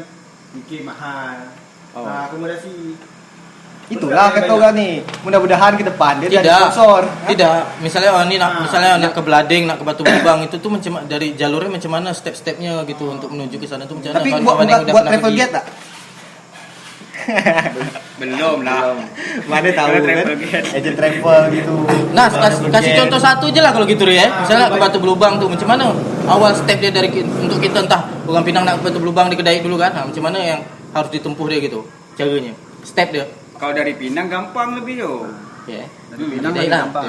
fikir mahal. Akomodasi. Itulah kata orang ni. Mudah-mudahan ke depan dia jadi Tidak, sponsor. tidak. Misalnya orang ni nak ke Belading, nak ke Batu Lubang itu tuh macam dari jalurnya macam mana step-stepnya gitu untuk menuju ke sana tuh macam mana? Tapi Kawan-kawan yang udah buat pernah travel pergi. guide tak? Belum lah. Mana tahu Kalau kan? travel guide. Agent travel gitu. Nah, kasih contoh satu aja lah kalau gitu ya. Misalnya ke Batu Belubang tuh macam mana awal step dia dari untuk kita entah orang Pinang nak ke Batu Belubang di Kedai dulu kan. Nah, macam mana yang harus ditempuh dia gitu caranya. Step dia. Kalau dari Pinang gampang lebih yo. Ya. Dari Pinang Dedek lebih lah. gampang.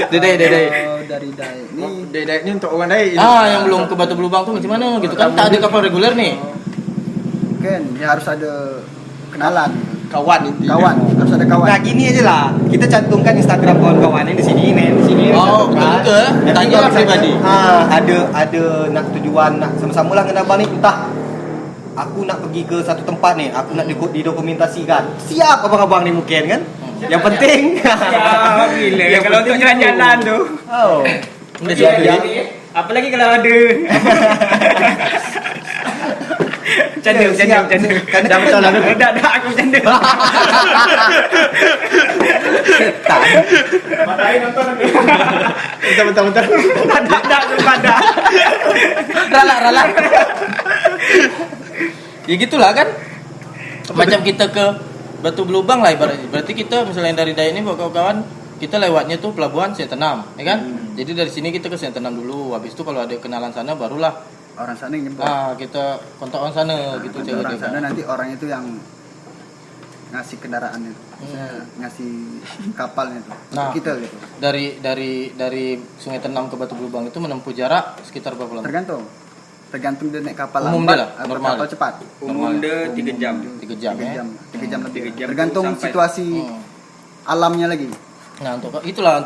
Dedek. Kalau dari Dai ini Daik ni untuk orang Daik. Yang belum ke Batu Belubang tuh macam mana gitu kan. Tak ada kapal reguler nih. mungkin ya harus ada kenalan, Kawan inti. kawan, harus ada kawan. Nah gini aja lah, kita cantumkan Instagram kawan-kawan yang di sini, men. Di sini. Oh, betul juga. Nanti Tanya kalau lah pribadi. ada nak tujuan, nak sama-sama lah dengan abang ni, entah aku nak pergi ke satu tempat ni, aku nak didokumentasikan. Siap abang-abang ni mungkin kan? Yang penting. Ya, gila. Yang Kalau untuk penting jalan-jalan tu. Oh. Udah Ya, siap ya. ya. Apalagi kalau ada. Bercanda, Ya, bercanda, siap. bercanda. Kerana dah betul lah. Dah, aku bercanda. Matahin nonton nanti. Bentar. Dah, aku pada. Rala. Ya gitulah kan. Macam kita ke Batu Belubang lah ibaratnya. Berarti kita misalnya dari Dayak ini buat kawan-kawan, kita lewatnya tuh pelabuhan Sentenam, ya kan? Jadi dari sini kita ke Sentenam dulu. Habis itu kalau ada kenalan sana barulah Orang sana yang jemput. kita kontak orang sana gitu Nanti cara orang dia. sana nanti orang itu yang ngasih kendaraan itu, ngasih kapalnya itu, Nah. untuk kita gitu. Dari Sungai Tenam ke Batu Belubang itu menempuh jarak sekitar berapa lama? Tergantung dia naik kapal Umum lambat dia lah, atau normal. kapal cepat. Umum dia 3 jam. 3 jam 3 ya. jam, 3 jam lebih. 3 jam Tergantung tu sampai- situasi alamnya lagi. Nah, untuk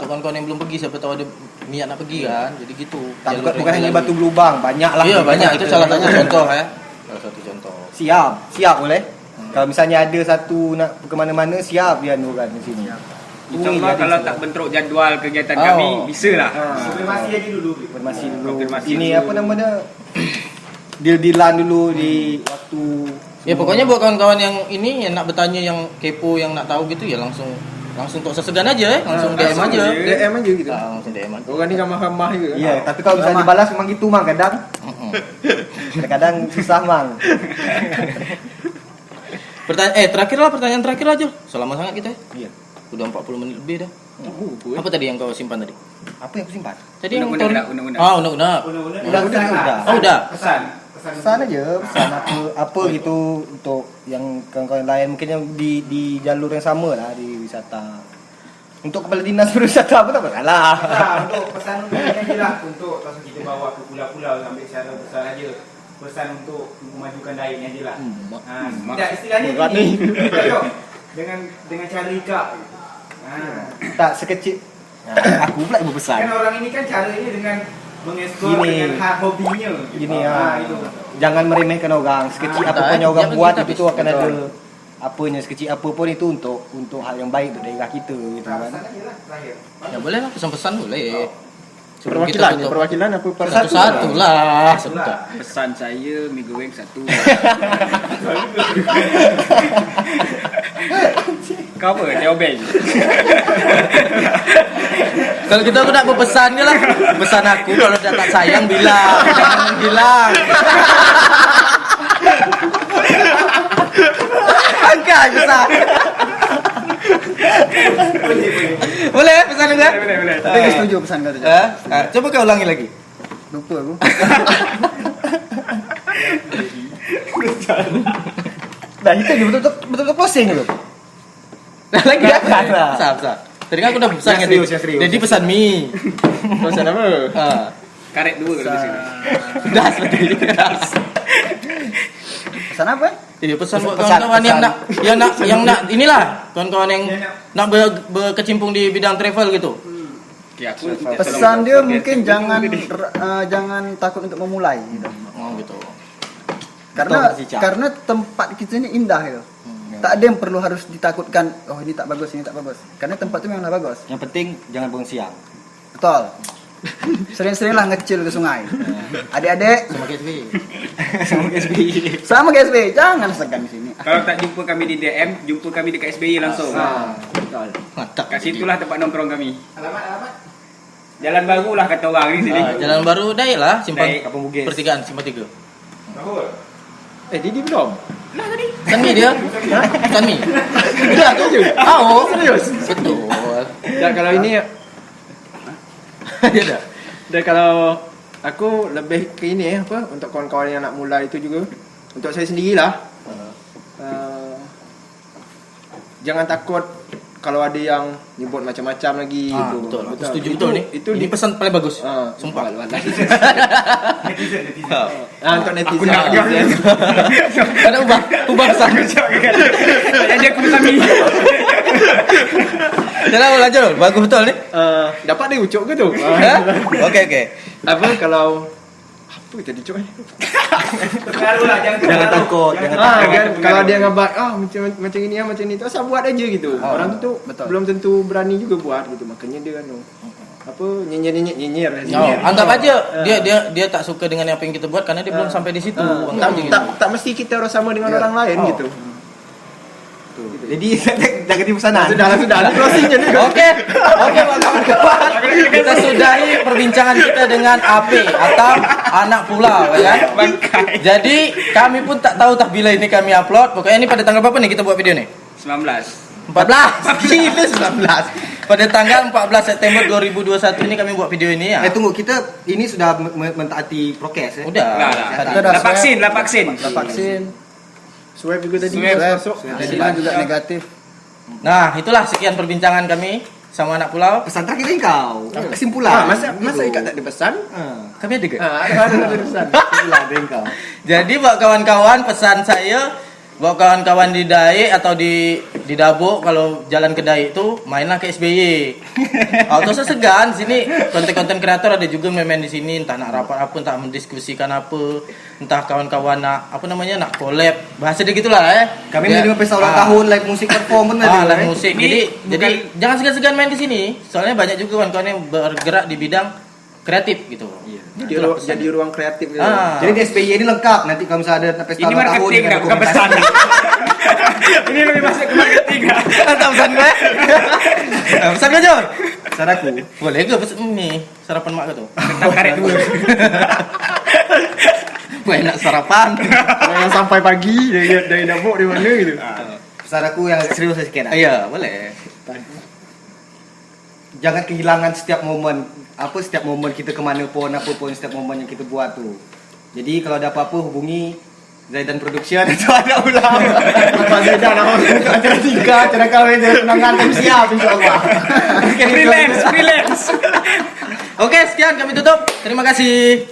kawan-kawan yang belum pergi, siapa tahu ada niat nak pergi kan. Jadi gitu. Tak, Jalur bukan hanya reguler. Batu Belubang, banyak lah. Iya, banyak. Itu salah satu contoh ya. Salah satu contoh. Siap boleh. Kalau misalnya ada satu nak ke mana-mana, siap dia anukan di sini. InsyaAllah kalau tak bentrok jadual kegiatan Oh. kami, bisa lah. Konfirmasi aja dulu. Konfirmasi dulu. Konfirmasi Ini dulu. apa nama dia? Deal-dealan dulu di waktu. Ya pokoknya buat kawan-kawan yang ini yang nak bertanya, yang kepo, yang nak tahu gitu ya langsung tak segan aja ya, langsung DM langsung aja. je. DM aja gitu. Langsung DM aja. Orang ni ramah-ramah juga. Iya, tapi kalau misalnya dibalas memang gitu mang kadang. Mm-mm. Kadang susah mang. Pertanyaan terakhir aja. Selama sangat kita. Iya. Udah 40 menit lebih dah. Apa tadi yang kau simpan tadi? Apa yang aku simpan? Tadi yang Undang-undang, tahun- undang-undang. Ah, undang-undang. Udah. Oh, udah. Pesan Pesan aja, pesan apa gitu untuk yang kawan-kawan lain mungkin yang di jalur yang sama lah di wisata. Untuk kepala dinas berwisata apa tak masalah. Nah, untuk pesan aja lah untuk langsung kita bawa ke pulau-pulau ambil secara besar aja. Pesan untuk memajukan daerah aja lah. Tidak istilahnya Berat gini. Jom, dengan cara ikak. Tak sekecil aku pula yang Kan berpesan. orang ini kan caranya dengan mengeksplor Gini. dengan hak hobinya. Gini Itu. jangan meremehkan orang. Sekecil Ah, apapun tak, yang orang jangan buat kita itu akan betul. ada apanya, sekecil apapun itu untuk hal yang baik untuk daerah kita gitu kan. Pesan aja lah terakhir. Ya boleh lah, pesan-pesan boleh. Sebelum kita Perwakilan, tutup. perwakilan apa Satu-satu lah. Satu. Pesan saya mie goreng 1. Kau apa? Jawaban. Kalau kita nak berpesan je lah. Pesan aku kalau dah tak sayang bilang. Jangan bilang. Angkat pesan. Boleh pesan juga? Boleh. Tapi setuju pesan kata. Coba kau ulangi lagi. Lupa aku. Dah itu dia betul-betul closing dulu. Lagi Ya, apa? lah. Pesan. Tadi kan aku dah pesan Yang serius, yang serius. Jadi pesan mie. Pesan apa? Karet 2 kalau di sini. Das betul juga. Pesan apa? Iya pesan buat Pesan- kawan-kawan yang pesan. nak inilah kawan-kawan yang nak berkecimpung di bidang travel gitu. Ya, aku Pesan dia mungkin jangan takut untuk memulai gitu. Oh gitu. Karena tempat kita ini indah gitu. Tak ada yang perlu harus ditakutkan. Oh ini tak bagus, ini tak bagus. Karena tempat itu memanglah bagus. Yang penting jangan bangun siang. Betul. Sering-seringlah ngecil ke sungai. Adik-adik Sama kayak SBY. sama kayak SBY, jangan segan di sini. Kalau tak jumpa kami di DM, jumpa kami di KSBI langsung. Betul. Mantap. Kat situlah tempat nongkrong kami. Jalan baru lah kata orang di sini. Jalan baru Dai lah, simpang Dai, Kampung Bugis. pertigaan simpang 3. Didi belum? Kan mi dia? Kan mi. Udah tu je. Oh, serius. Betul. Dan kalau ini Dia dah. dan kalau aku lebih ke ini apa untuk kawan-kawan yang nak mulai itu juga untuk saya sendirilah. Jangan takut kalau ada yang nyebut macam-macam lagi Ah, itu. betul. Aku setuju betul ni. Itu Ini pesan paling bagus. sumpah. Sumpah. Untuk netizen. Ada ubah pesan. Jadi aku kami. Jalan lanjut. Bagus betul ni. Dapat dia ucuk ke tu? Okey. Apa kalau apa tadi cuk? Terpengaruh lah, Jangan takut, jangan takut. Kan kalau dia ngabat macam ini ya macam ni tu asal buat aja gitu. Orang tu betul. belum tentu berani juga buat gitu. Makanya dia kan apa nyinyir. Oh, anggap aja dia tak suka dengan apa yang kita buat karena dia belum sampai di situ. Anggap aja gitu. Tak mesti kita harus sama dengan orang lain gitu. Jadi jangan di pesanan. Sudah. Ini closingnya ni. Oke, kawan-kawan. Kita sudahi perbincangan kita dengan AP atau anak pulau, ya kan? Jadi kami pun tak tahu bila ini kami upload. Pokoknya ini pada tanggal berapa nih kita buat video nih? 19. 14. Gila 19. Pada tanggal 14 September 2021 ini kami buat video ini ya. Tunggu, kita ini sudah mentaati prokes ya. Udah. Lah. Tadi. Lah vaksin. Vaksin, Swab juga tadi Swab. masuk. hasilnya juga negatif. Nah, itulah sekian perbincangan kami sama anak pulau. Pesan terakhir dari kau. Kesimpulan. Masa ikat tak ada pesan? Kami ada ke? Ada pesan. Kesimpulan dari kau. Jadi buat kawan-kawan pesan saya buat kawan-kawan di Daik atau di Dabuk kalau jalan ke Daik itu mainlah ke SBY. Atau segan sini konten-konten kreator ada juga main di sini entah nak rapat apa entah mendiskusikan apa entah kawan-kawan nak apa namanya nak collab bahasa dia gitulah Kami Dia- menerima pesta ulang tahun live musik performance live musik. Ini Jadi jangan segan-segan main ke sini. Soalnya banyak juga kawan-kawan yang bergerak di bidang kreatif gitu. Jadi ruang kreatif gitu. Jadi di SPY ini lengkap. Nanti kalau misalnya ada pesta Ini ulang tahun marketing dengan bukan pesan. Ini lebih masuk ke marketing. Entah pesan gue. Pesan gue Jor. pesan aku. Boleh ke pesan ni sarapan mak ke tu? Tentang karet dulu. Gue enak sarapan. Yang sampai pagi dari dapur di mana gitu. Pesan aku yang agak serius sikit. Iya, boleh. Jangan kehilangan setiap momen. Setiap momen kita kemana pun, apa pun setiap momen yang kita buat tu. Jadi kalau ada apa-apa hubungi Zaidan Production atau ada ulang. Apa Zaidan acara 3, acara kahwin dan tunangan kami siap insyaallah. Freelance. Oke, sekian kami tutup. Terima kasih.